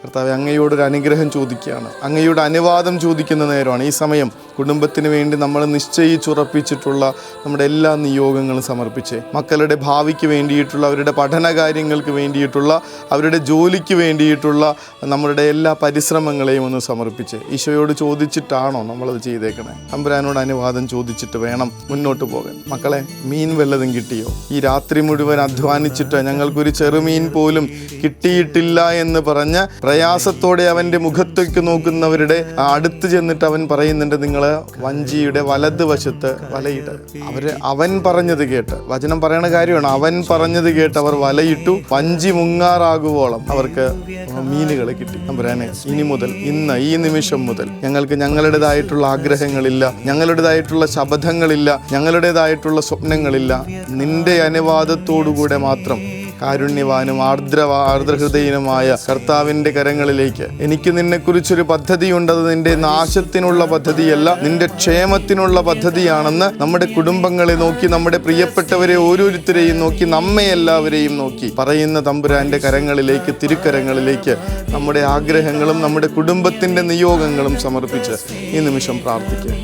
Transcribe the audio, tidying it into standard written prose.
കർത്താവെ, അങ്ങയോടൊരു അനുഗ്രഹം ചോദിക്കുകയാണ്, അങ്ങയുടെ അനുവാദം ചോദിക്കുന്ന നേരമാണ് ഈ സമയം. കുടുംബത്തിന് വേണ്ടി നമ്മൾ നിശ്ചയിച്ചുറപ്പിച്ചിട്ടുള്ള നമ്മുടെ എല്ലാ നിയോഗങ്ങളും സമർപ്പിച്ചേ. മക്കളുടെ ഭാവിക്ക് വേണ്ടിയിട്ടുള്ള, അവരുടെ പഠന കാര്യങ്ങൾക്ക് വേണ്ടിയിട്ടുള്ള, അവരുടെ ജോലിക്ക് വേണ്ടിയിട്ടുള്ള നമ്മളുടെ എല്ലാ പരിശ്രമങ്ങളെയും ഒന്ന് സമർപ്പിച്ച് ഈശോയോട് ചോദിച്ചിട്ടാണോ നമ്മളത് ചെയ്തേക്കണേ? തമ്പുരാനോട് അനുവാദം ചോദിച്ചിട്ട് വേണം മുന്നോട്ട് പോകാൻ. മക്കളെ, മീൻ വല്ലതും കിട്ടിയോ? ഈ രാത്രി മുഴുവൻ അധ്വാനിച്ചിട്ട് ഞങ്ങൾക്കൊരു ചെറുമീൻ പോലും കിട്ടിയിട്ടില്ല എന്ന് പറഞ്ഞ് പ്രയാസത്തോടെ അവൻ്റെ മുഖത്തേക്ക് നോക്കുന്നവരുടെ അടുത്ത് ചെന്നിട്ട് അവൻ പറയുന്നുണ്ട്, നിങ്ങൾ വഞ്ചിയുടെ വലതുവശത്ത് വലയിട്. അവൻ പറഞ്ഞത് കേട്ട്, വചനം പറയണ കാര്യമാണ്, അവൻ പറഞ്ഞത് കേട്ട് അവർ വലയിട്ടു. വഞ്ചി മുങ്ങാറാകുവോളം അവർക്ക് മീനുകൾ കിട്ടി. തമ്പുരാനെ, ഇനി മുതൽ, ഇന്ന് ഈ നിമിഷം മുതൽ ഞങ്ങൾക്ക് ഞങ്ങളുടേതായിട്ടുള്ള ആഗ്രഹങ്ങളില്ല, ഞങ്ങളുടേതായിട്ടുള്ള ശബദങ്ങളില്ല, ഞങ്ങളുടേതായിട്ടുള്ള സ്വപ്നങ്ങളില്ല. നിന്റെ അനുവാദത്തോടുകൂടെ മാത്രം കാരുണ്യവാനും ആർദ്രഹൃദയനുമായ കർത്താവിൻ്റെ കരങ്ങളിലേക്ക് എനിക്ക് നിന്നെക്കുറിച്ചൊരു പദ്ധതിയുണ്ട്. അത് നിന്റെ നാശത്തിനുള്ള പദ്ധതിയല്ല, നിന്റെ ക്ഷേമത്തിനുള്ള പദ്ധതിയാണെന്ന് നമ്മുടെ കുടുംബങ്ങളെ നോക്കി, നമ്മുടെ പ്രിയപ്പെട്ടവരെ ഓരോരുത്തരെയും നോക്കി, നമ്മെ എല്ലാവരെയും നോക്കി പറയുന്ന തമ്പുരാൻ്റെ കരങ്ങളിലേക്ക്, തിരുക്കരങ്ങളിലേക്ക് നമ്മുടെ ആഗ്രഹങ്ങളും നമ്മുടെ കുടുംബത്തിൻ്റെ നിയോഗങ്ങളും സമർപ്പിച്ച് ഈ നിമിഷം പ്രാർത്ഥിക്കുക.